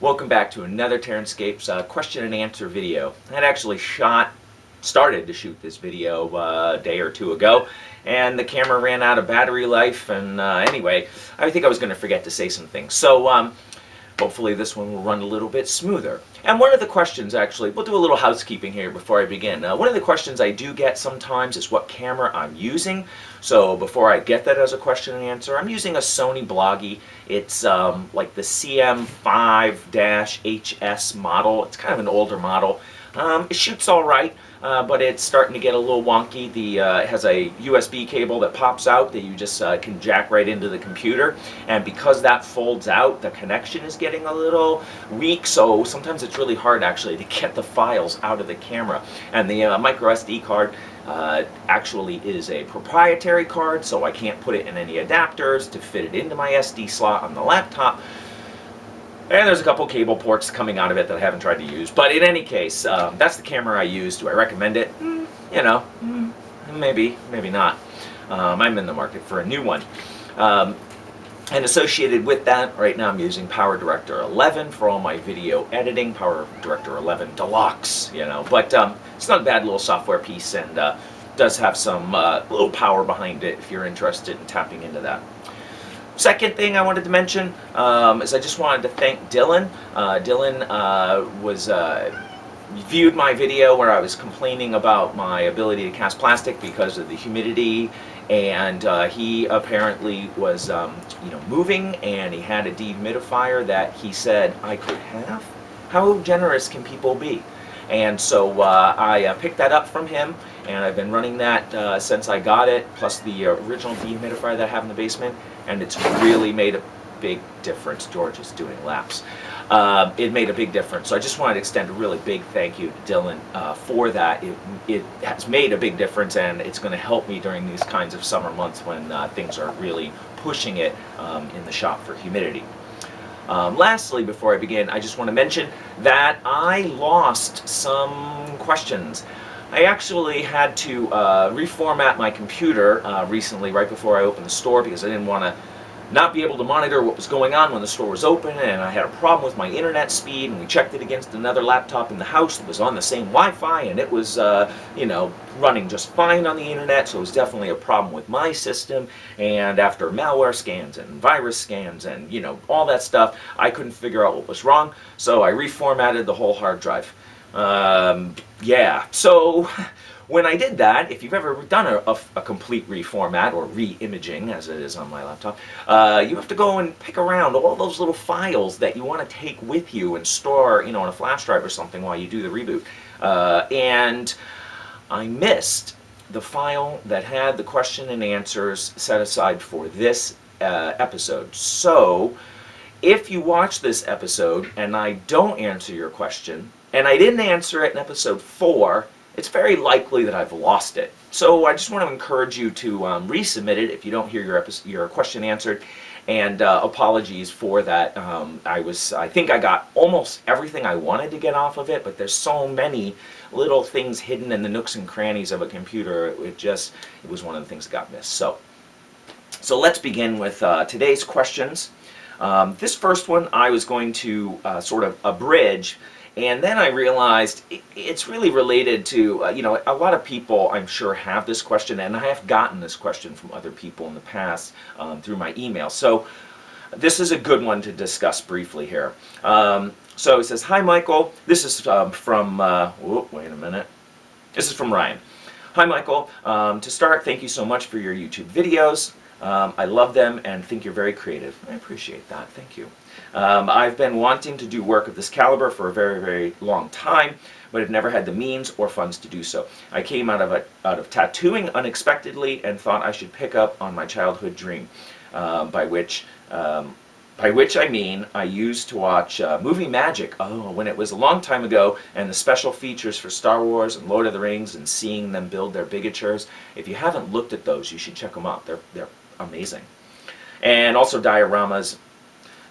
Welcome back to another TerranScapes question and answer video. I had actually started to shoot this video a day or two ago, and the camera ran out of battery life, and anyway, I think I was going to forget to say some things. So hopefully this one will run a little bit smoother. And one of the questions, actually, we'll do a little housekeeping here before I begin. One of the questions I do get sometimes is what camera I'm using. So before I get that as a question and answer, I'm using a Sony Bloggie. It's like the CM5-HS model. It's kind of an older model. It shoots all right, but it's starting to get a little wonky. It has a USB cable that pops out that you just can jack right into the computer, and because that folds out, the connection is getting a little weak, so sometimes it's really hard actually to get the files out of the camera. And the micro SD card actually is a proprietary card, so I can't put it in any adapters to fit it into my SD slot on the laptop. And there's a couple cable ports coming out of it that I haven't tried to use. But in any case, that's the camera I use. Do I recommend it? You know, maybe, maybe not. I'm in the market for a new one. And associated with that, right now I'm using PowerDirector 11 for all my video editing. PowerDirector 11 Deluxe, you know. But it's not a bad little software piece, and does have some little power behind it if you're interested in tapping into that. Second thing I wanted to mention is I just wanted to thank Dylan. Dylan viewed my video where I was complaining about my ability to cast plastic because of the humidity, and he apparently was moving, and he had a dehumidifier that he said I could have. How generous can people be? And so I picked that up from him, and I've been running that since I got it, plus the original dehumidifier that I have in the basement, and it's really made a big difference. George is doing laps. It made a big difference, so I just wanted to extend a really big thank you to Dylan for that. It has made a big difference, and it's going to help me during these kinds of summer months when things are really pushing it in the shop for humidity. Lastly, before I begin, I just want to mention that I lost some questions. I actually had to reformat my computer recently, right before I opened the store, because I didn't want to not be able to monitor what was going on when the store was open, and I had a problem with my internet speed, and we checked it against another laptop in the house that was on the same Wi-Fi, and it was running just fine on the internet, so it was definitely a problem with my system. And after malware scans and virus scans and all that stuff, I couldn't figure out what was wrong, so I reformatted the whole hard drive. Yeah, so when I did that, if you've ever done a complete reformat, or re-imaging as it is on my laptop, you have to go and pick around all those little files that you want to take with you and store, on a flash drive or something while you do the reboot. And I missed the file that had the question and answers set aside for this episode. So if you watch this episode and I don't answer your question, and I didn't answer it in episode 4, it's very likely that I've lost it. So I just want to encourage you to resubmit it if you don't hear your question answered. And apologies for that. I think I got almost everything I wanted to get off of it, but there's so many little things hidden in the nooks and crannies of a computer. It was one of the things that got missed. So let's begin with today's questions. This first one I was going to sort of abridge, and then I realized it's really related to, a lot of people I'm sure have this question, and I have gotten this question from other people in the past through my email. So this is a good one to discuss briefly here. So it says, "Hi Michael, this is from, wait a minute. This is from Ryan. Hi Michael, to start, thank you so much for your YouTube videos. I love them and think you're very creative." I appreciate that, thank you. "I've been wanting to do work of this caliber for a very, very long time, but have never had the means or funds to do so. I came out of tattooing unexpectedly and thought I should pick up on my childhood dream, by which I mean I used to watch movie magic, when it was a long time ago, and the special features for Star Wars and Lord of the Rings, and seeing them build their bigatures. If you haven't looked at those, you should check them out. They're amazing. And also dioramas.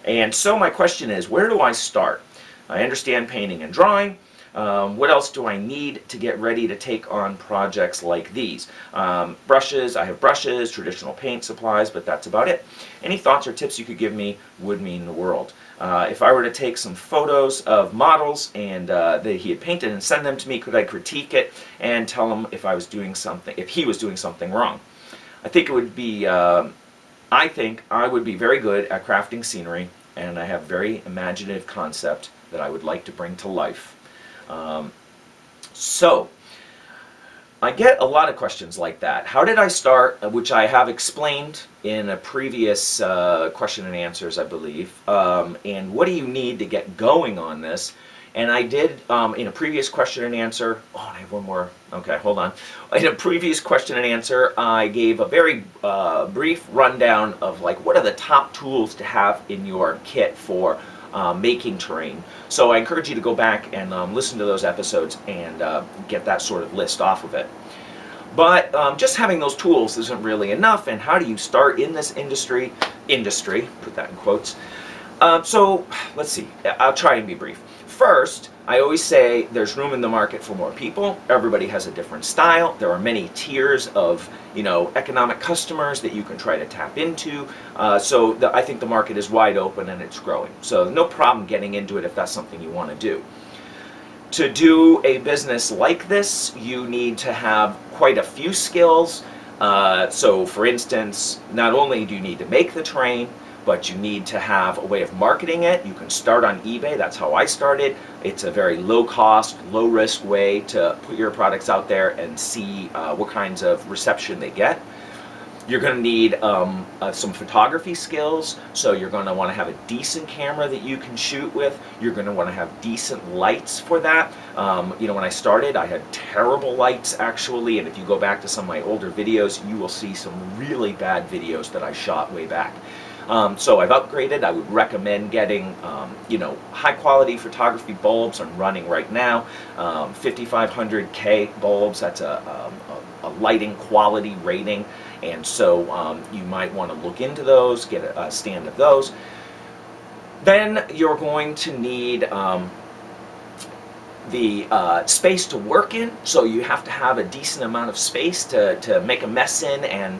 And so my question is, where do I start? I understand painting and drawing, What else do I need to get ready to take on projects like these? Brushes, I have brushes, traditional paint supplies, but that's about it. Any thoughts or tips you could give me would mean the world. If I were to take some photos of models and that he had painted and send them to me, could I critique it and tell him if I was doing something, if he was doing something wrong? I think it would be, I think I would be very good at crafting scenery, and I have a very imaginative concept that I would like to bring to life. So, I get a lot of questions like that. How did I start, which I have explained in a previous question and answers, I believe. And what do you need to get going on this? And I did, in a previous question and answer, oh, I have one more, okay, hold on. In a previous question and answer, I gave a very brief rundown of like what are the top tools to have in your kit for making terrain. So I encourage you to go back and listen to those episodes and get that sort of list off of it. But just having those tools isn't really enough, and how do you start in this industry, put that in quotes. So let's see, I'll try and be brief. First, I always say there's room in the market for more people. Everybody has a different style. There are many tiers of, economic customers that you can try to tap into. I think the market is wide open and it's growing. So no problem getting into it if that's something you want to do. To do a business like this, you need to have quite a few skills. So for instance, not only do you need to make the terrain, but you need to have a way of marketing it. You can start on eBay. That's how I started. It's a very low cost, low risk way to put your products out there and see what kinds of reception they get. You're going to need some photography skills, so you're going to want to have a decent camera that you can shoot with. You're going to want to have decent lights for that. When I started, I had terrible lights actually, and if you go back to some of my older videos, you will see some really bad videos that I shot way back. So I've upgraded. I would recommend getting, high quality photography bulbs. I'm running right now, 5500K bulbs. That's a lighting quality rating, and so you might want to look into those, get a stand of those. Then you're going to need the space to work in, so you have to have a decent amount of space to make a mess in and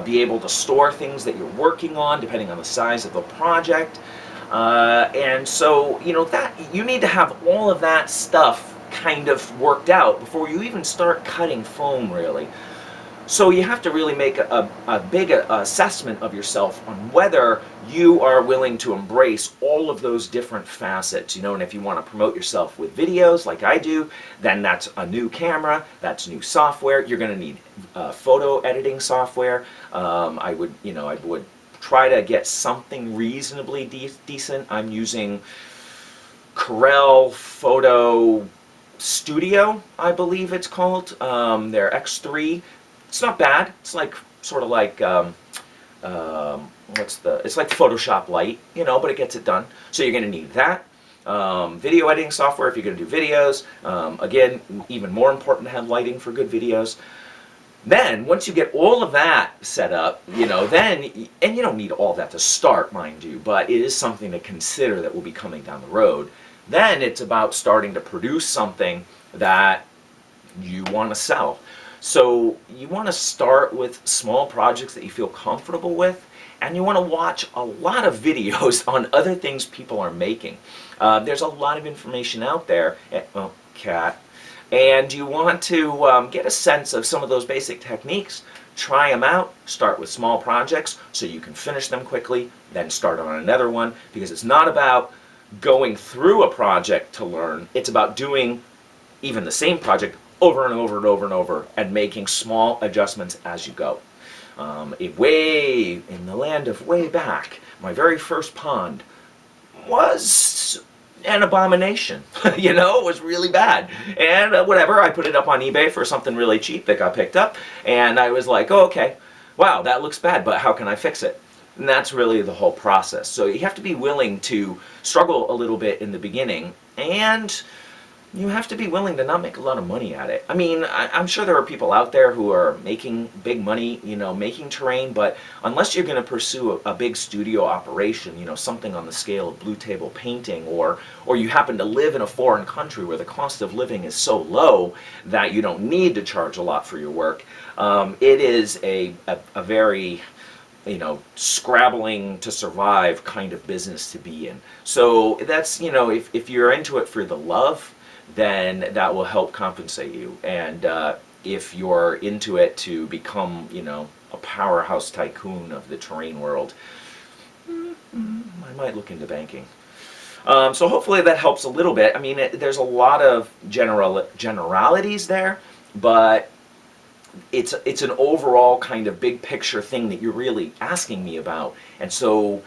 be able to store things that you're working on depending on the size of the project. And so that you need to have all of that stuff kind of worked out before you even start cutting foam, really. So you have to really make a big assessment of yourself on whether you are willing to embrace all of those different facets, and if you want to promote yourself with videos like I do, then that's a new camera, that's new software. You're going to need photo editing software. I would try to get something reasonably decent. I'm using Corel Photo Studio, I believe it's called. They're X3. It's not bad. It's like sort of like it's like Photoshop Lite, but it gets it done. So you're going to need that. Video editing software if you're going to do videos. Again, even more important to have lighting for good videos. Then once you get all of that set up, then and you don't need all that to start, mind you, but it is something to consider that will be coming down the road. Then it's about starting to produce something that you want to sell. So you want to start with small projects that you feel comfortable with, and you want to watch a lot of videos on other things people are making. There's a lot of information out there, and you want to get a sense of some of those basic techniques, try them out, start with small projects so you can finish them quickly, then start on another one, because it's not about going through a project to learn, it's about doing even the same project over and over and over and over and making small adjustments as you go. Way in the land of way back, my very first pond was an abomination. It was really bad. And whatever, I put it up on eBay for something really cheap that got picked up, and I was like, oh, okay, wow, that looks bad, but how can I fix it? And that's really the whole process. So you have to be willing to struggle a little bit in the beginning, and you have to be willing to not make a lot of money at it. I mean, I'm sure there are people out there who are making big money, making terrain, but unless you're going to pursue a big studio operation, something on the scale of blue table painting, or you happen to live in a foreign country where the cost of living is so low that you don't need to charge a lot for your work, it is a very scrabbling to survive kind of business to be in. So that's, if you're into it for the love, then that will help compensate you. And if you're into it to become, a powerhouse tycoon of the terrain world, I might look into banking. So hopefully that helps a little bit. I mean, there's a lot of generalities there, but it's an overall kind of big picture thing that you're really asking me about. And so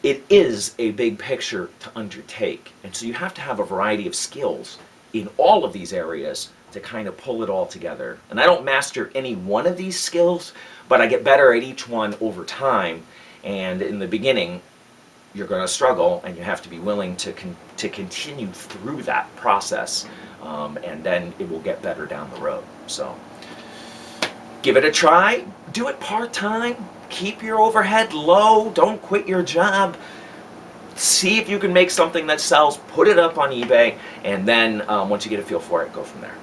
it is a big picture to undertake. And so you have to have a variety of skills in all of these areas to kind of pull it all together. And I don't master any one of these skills, but I get better at each one over time. And in the beginning, you're going to struggle, and you have to be willing to continue through that process. And then it will get better down the road. So give it a try. Do it part-time. Keep your overhead low. Don't quit your job. See if you can make something that sells. Put it up on eBay, and then once you get a feel for it, go from there.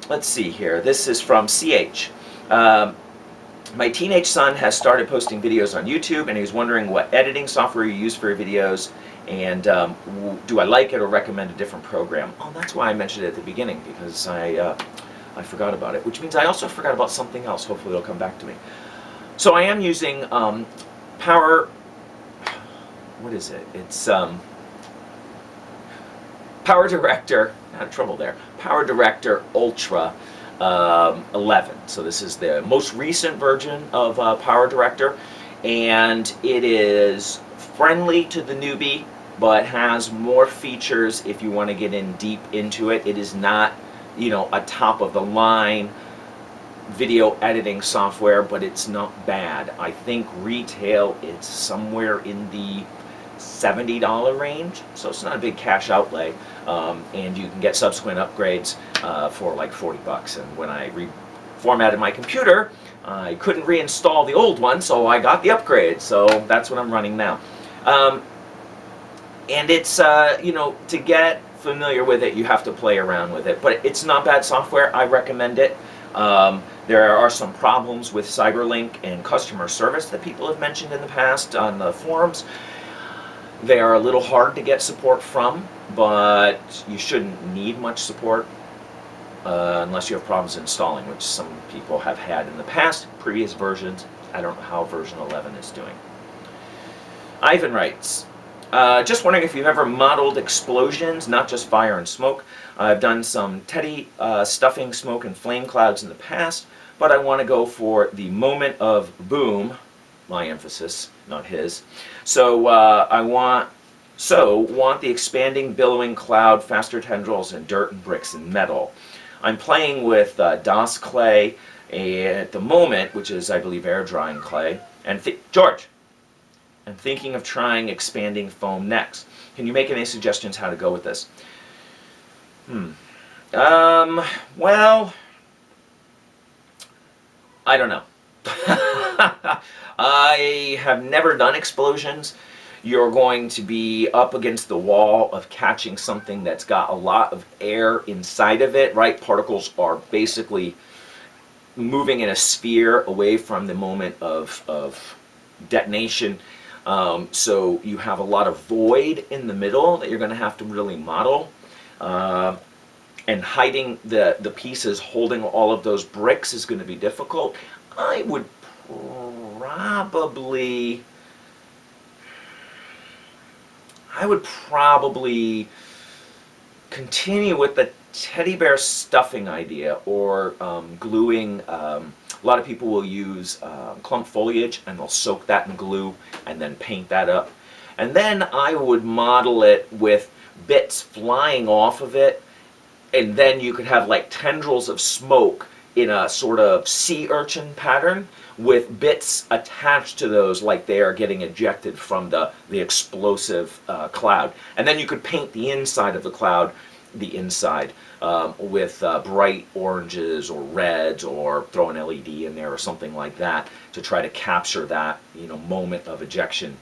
Let's see here. This is from CH. My teenage son has started posting videos on YouTube, and he's wondering what editing software you use for your videos, and do I like it or recommend a different program? Oh, that's why I mentioned it at the beginning, because I forgot about it, which means I also forgot about something else. Hopefully it'll come back to me. So I am using what is it? It's Power Director, had trouble there, Power Director Ultra 11. So this is the most recent version of Power Director, and it is friendly to the newbie, but has more features if you want to get in deep into it. It is not a top of the line video editing software, but it's not bad. I think retail it's somewhere in the $70 range, so it's not a big cash outlay, and you can get subsequent upgrades for like 40 bucks. And when I reformatted my computer, I couldn't reinstall the old one, so I got the upgrade, so that's what I'm running now. And it's to get familiar with it, you have to play around with it, but it's not bad software. I recommend it. There are some problems with CyberLink and customer service that people have mentioned in the past on the forums. They are a little hard to get support from, but you shouldn't need much support unless you have problems installing, which some people have had in the past, previous versions. I don't know how version 11 is doing. Ivan writes, just wondering if you've ever modeled explosions, not just fire and smoke. I've done some teddy stuffing smoke and flame clouds in the past, but I want to go for the moment of boom, my emphasis, not his. So I want the expanding, billowing cloud, faster tendrils, and dirt and bricks and metal. I'm playing with DOS clay at the moment, which is, I believe, air drying clay. And George, I'm thinking of trying expanding foam next. Can you make any suggestions how to go with this? Well, I don't know. I have never done explosions. You're going to be up against the wall of catching something that's got a lot of air inside of it, right? Particles are basically moving in a sphere away from the moment of detonation. So you have a lot of void in the middle that you're going to have to really model. And hiding the pieces holding all of those bricks is going to be difficult. I would probably continue with the teddy bear stuffing idea, or gluing. A lot of people will use clump foliage, and they'll soak that in glue and then paint that up. And then I would model it with bits flying off of it, and then you could have like tendrils of smoke in a sort of sea urchin pattern with bits attached to those like they are getting ejected from the explosive cloud. And then you could paint the inside of the cloud, the inside, with bright oranges or reds, or throw an LED in there or something like that to try to capture that, you know, moment of ejection.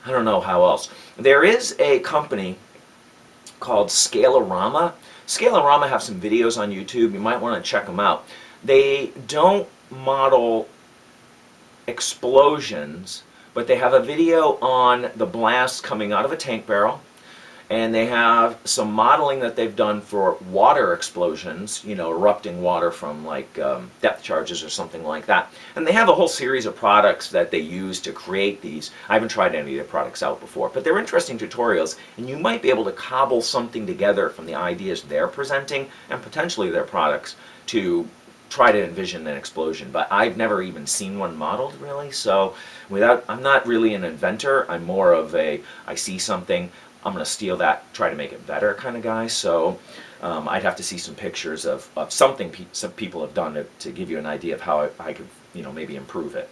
I don't know how else. There is a company called Scalorama. Scalorama have some videos on YouTube. You might want to check them out. They don't model explosions, but they have a video on the blast coming out of a tank barrel, and they have some modeling that they've done for water explosions, you know, erupting water from like depth charges or something like that. And they have a whole series of products that they use to create these. I haven't tried any of their products out before, but they're interesting tutorials, and you might be able to cobble something together from the ideas they're presenting and potentially their products to try to envision an explosion. But I've never even seen one modeled, really, so I'm not really an inventor. I'm more of a, I see something, I'm going to steal that, try to make it better kind of guy. So I'd have to see some pictures of something some people have done to give you an idea of how I could, you know, maybe improve it.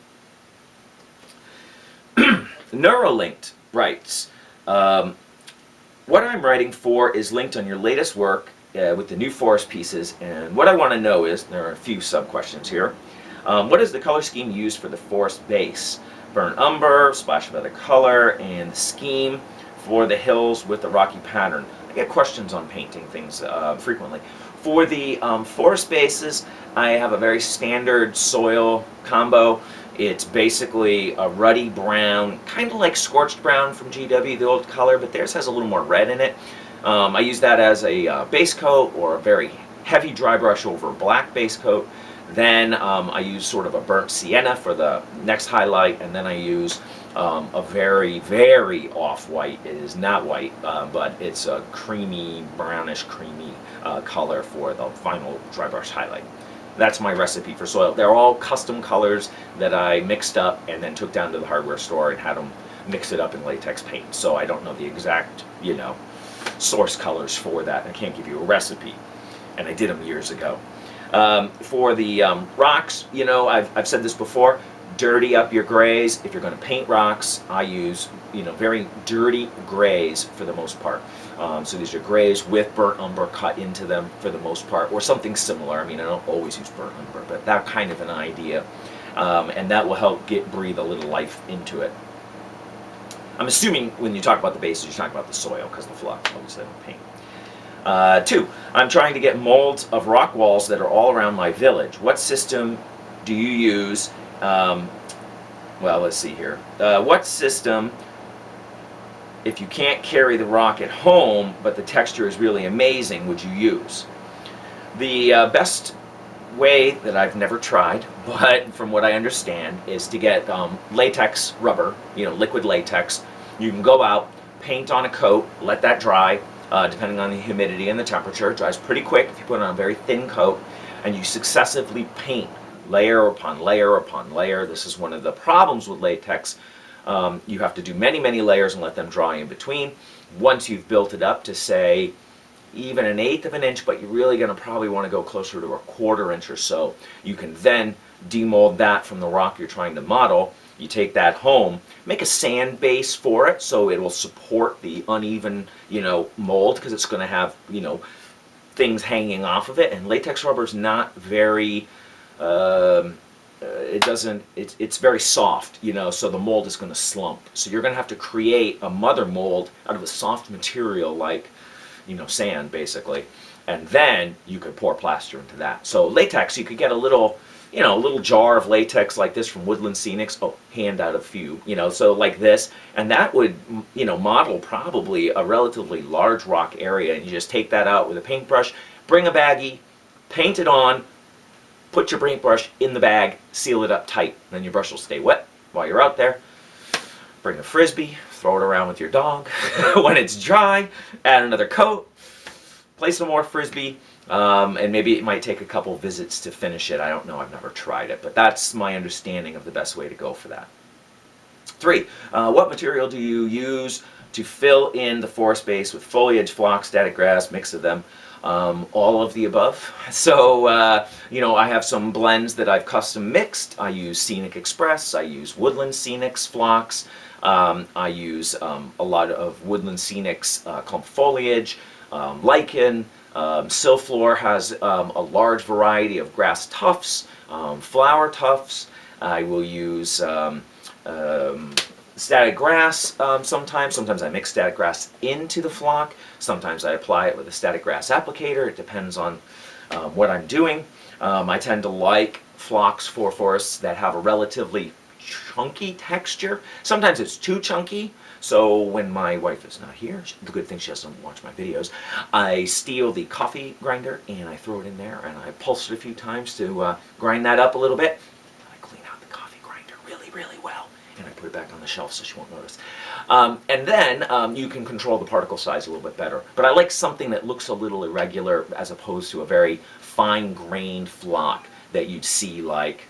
Neuralinked writes, what I'm writing for is linked on your latest work with the new forest pieces, and what I want to know is, there are a few sub-questions here. What is the color scheme used for the forest base? Burnt umber, splash of other color, and the scheme for the hills with the rocky pattern. I get questions on painting things frequently. For the forest bases, I have a very standard soil combo. It's basically a ruddy brown, kind of like scorched brown from GW, the old color, but theirs has a little more red in it. I use that as a base coat, or a very heavy dry brush over a black base coat. Then I use sort of a burnt sienna for the next highlight, and then I use a very, very off-white. It is not white, but it's a creamy, brownish, creamy color for the final dry brush highlight. That's my recipe for soil. They're all custom colors that I mixed up and then took down to the hardware store and had them mix it up in latex paint. So I don't know the exact, you know, source colors for that. I can't give you a recipe, and I did them years ago. For the rocks, you know, I've said this before, dirty up your grays. If you're going to paint rocks, I use, you know, very dirty grays for the most part. So these are grays with burnt umber cut into them for the most part, or something similar. I mean, I don't always use burnt umber, but that kind of an idea. And that will help breathe a little life into it. I'm assuming when you talk about the bases, you're talking about the soil, because the flux, obviously, I don't paint. 2, I'm trying to get molds of rock walls that are all around my village. What system do you use? Well, let's see here. What system, if you can't carry the rock at home, but the texture is really amazing, would you use? The best way that I've never tried, but from what I understand, is to get latex rubber, you know, liquid latex. You can go out, paint on a coat, let that dry, depending on the humidity and the temperature. It dries pretty quick if you put it on a very thin coat, and you successively paint layer upon layer upon layer. This is one of the problems with latex. You have to do many, many layers and let them dry in between. Once you've built it up to, say, even 1/8 of an inch, but you're really going to probably want to go closer to a 1/4 inch or so, you can then demold that from the rock you're trying to model. You take that home, make a sand base for it so it will support the uneven, you know, mold, because it's going to have, you know, things hanging off of it. And latex rubber is not very it's very soft, you know, so the mold is going to slump. So you're going to have to create a mother mold out of a soft material like, you know, sand, basically. And then you could pour plaster into that. So latex, you could get a little, you know, a little jar of latex like this from Woodland Scenics. Oh, hand out a few, you know, so like this. And that would, you know, model probably a relatively large rock area. And you just take that out with a paintbrush, bring a baggie, paint it on, put your paintbrush in the bag, seal it up tight. Then your brush will stay wet while you're out there. Bring a Frisbee, throw it around with your dog. When it's dry, add another coat, play some more Frisbee, and maybe it might take a couple visits to finish it. I don't know, I've never tried it, but that's my understanding of the best way to go for that. 3, what material do you use to fill in the forest base with foliage, phlox, static grass, mix of them? all of the above. So, you know, I have some blends that I've custom mixed. I use Scenic Express, I use Woodland Scenics Phlox, I use a lot of Woodland Scenics clump foliage, lichen. Soflware has a large variety of grass tufts, flower tufts. I will use static grass sometimes. Sometimes I mix static grass into the flock. Sometimes I apply it with a static grass applicator. It depends on what I'm doing. I tend to like flocks for forests that have a relatively chunky texture. Sometimes it's too chunky. So when my wife is not here, the good thing she doesn't watch my videos, I steal the coffee grinder and I throw it in there and I pulse it a few times to grind that up a little bit. I clean out the coffee grinder really, really well. And I put it back on the shelf so she won't notice. And then you can control the particle size a little bit better. But I like something that looks a little irregular as opposed to a very fine-grained flock that you'd see like,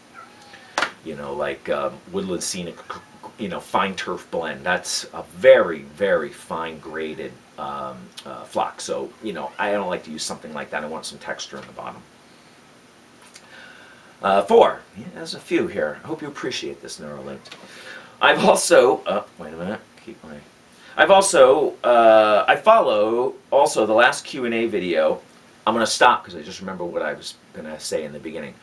you know, like Woodland Scenic, you know, fine turf blend. That's a very, very fine-graded flock. So, you know, I don't like to use something like that. I want some texture in the bottom. 4. Yeah, there's a few here. I hope you appreciate this Neuralinked. I've also, wait a minute, I've also, I follow also the last Q&A video. I'm going to stop because I just remember what I was going to say in the beginning.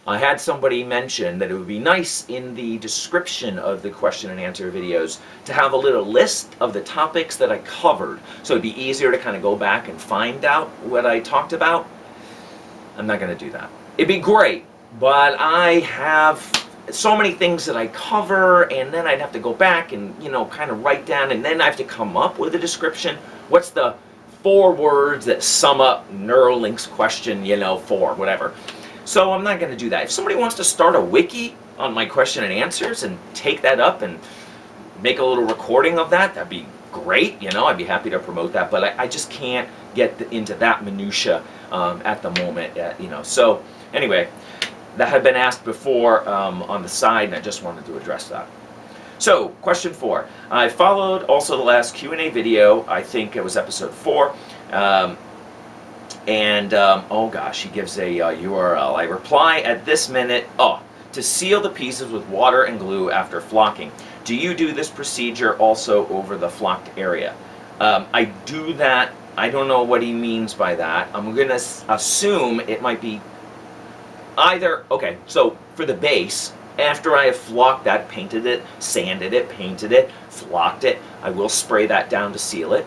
I had somebody mention that it would be nice in the description of the question and answer videos to have a little list of the topics that I covered. So it'd be easier to kind of go back and find out what I talked about. I'm not going to do that. It'd be great, but I have so many things that I cover, and then I'd have to go back and, you know, kind of write down, and then I have to come up with a description. What's the 4 words that sum up Neuralink's question, you know, for whatever. So I'm not going to do that. If somebody wants to start a wiki on my question and answers and take that up and make a little recording of that, that'd be great. You know, I'd be happy to promote that, but I just can't get into that minutia at the moment. You know, so anyway, that had been asked before on the side, and I just wanted to address that. So, question 4. I followed also the last Q&A video. I think it was episode 4. Oh gosh, he gives a URL. I reply at this minute, to seal the pieces with water and glue after flocking. Do you do this procedure also over the flocked area? I do that. I don't know what he means by that. I'm going to assume it might be either, okay, so for the base, after I have flocked that, painted it, sanded it, painted it, flocked it, I will spray that down to seal it.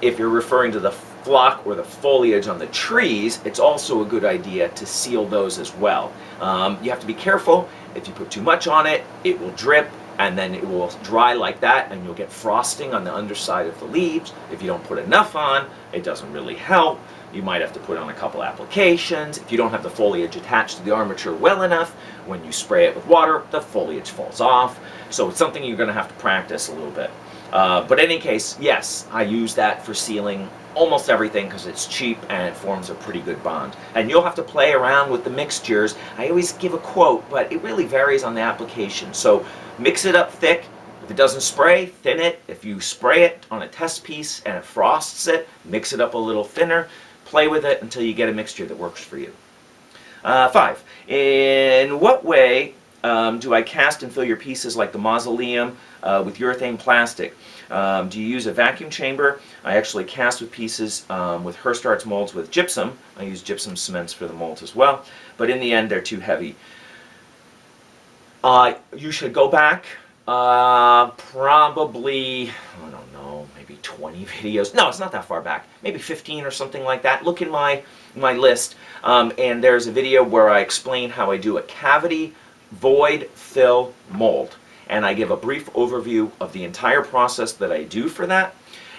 If you're referring to the flock or the foliage on the trees, it's also a good idea to seal those as well. You have to be careful. If you put too much on it, it will drip, and then it will dry like that, and you'll get frosting on the underside of the leaves. If you don't put enough on, it doesn't really help. You might have to put on a couple applications. If you don't have the foliage attached to the armature well enough, when you spray it with water, the foliage falls off. So it's something you're going to have to practice a little bit. But in any case, yes, I use that for sealing almost everything because it's cheap and it forms a pretty good bond. And you'll have to play around with the mixtures. I always give a quote, but it really varies on the application. So mix it up thick. If it doesn't spray, thin it. If you spray it on a test piece and it frosts it, mix it up a little thinner. Play with it until you get a mixture that works for you. 5. In what way do I cast and fill your pieces like the mausoleum with urethane plastic? Do you use a vacuum chamber? I actually cast with pieces with Hearst Arts molds with gypsum. I use gypsum cements for the molds as well, but in the end they're too heavy. You should go back probably, I don't know, maybe 20 videos. No, it's not that far back. Maybe 15 or something like that. Look in my list, and there's a video where I explain how I do a cavity void fill mold. And I give a brief overview of the entire process that I do for that.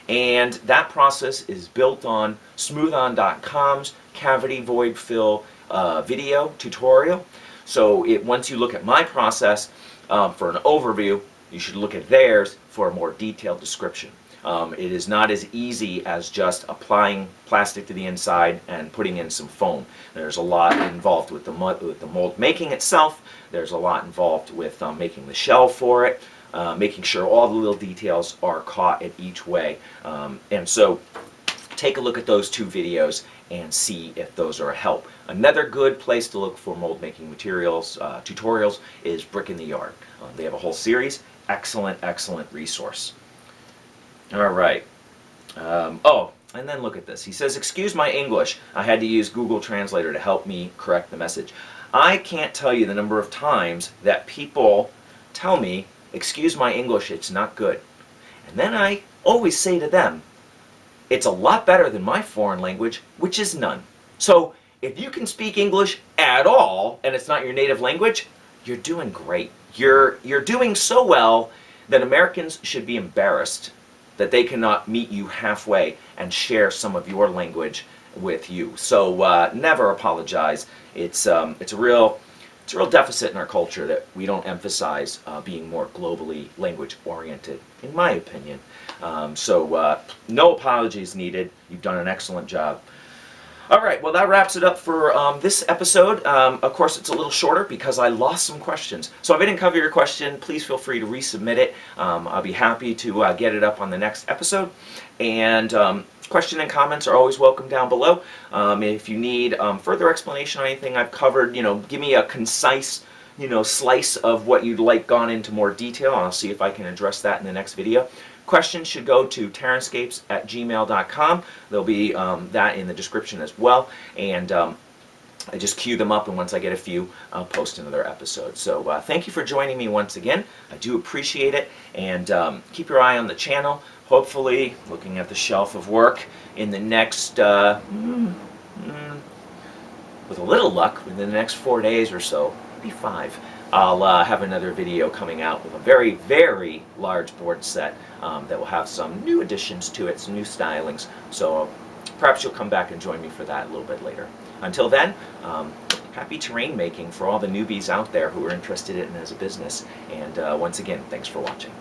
And that process is built on smoothon.com's cavity void fill video tutorial. So once you look at my process for an overview, you should look at theirs for a more detailed description. It is not as easy as just applying plastic to the inside and putting in some foam. There's a lot involved with the mold making itself. There's a lot involved with making the shell for it, making sure all the little details are caught at each way. And so take a look at those 2 videos and see if those are a help. Another good place to look for mold making materials, tutorials, is Brick in the Yard. They have a whole series. Excellent, excellent resource. All right. Oh, and then look at this. He says, excuse my English. I had to use Google Translator to help me correct the message. I can't tell you the number of times that people tell me, excuse my English, it's not good. And then I always say to them, it's a lot better than my foreign language, which is none. So if you can speak English at all, and it's not your native language, you're doing great. You're doing so well that Americans should be embarrassed that they cannot meet you halfway and share some of your language with you. So never apologize. It's a real deficit in our culture that we don't emphasize being more globally language oriented, in my opinion. So no apologies needed. You've done an excellent job. All right, well, that wraps it up for this episode. Of course, it's a little shorter because I lost some questions. So if I didn't cover your question, please feel free to resubmit it. I'll be happy to get it up on the next episode. And questions and comments are always welcome down below. If you need further explanation on anything I've covered, give me a concise, slice of what you'd like gone into more detail. I'll see if I can address that in the next video. Questions should go to TerranScapes@gmail.com. There'll be that in the description as well. And I just queue them up, and once I get a few, I'll post another episode. So thank you for joining me once again. I do appreciate it. And keep your eye on the channel. Hopefully, looking at the shelf of work, in the next, with a little luck, within the next 4 days or so, maybe 5, I'll have another video coming out with a very, very large board set that will have some new additions to it, some new stylings. So perhaps you'll come back and join me for that a little bit later. Until then, happy terrain making for all the newbies out there who are interested in it as a business. And once again, thanks for watching.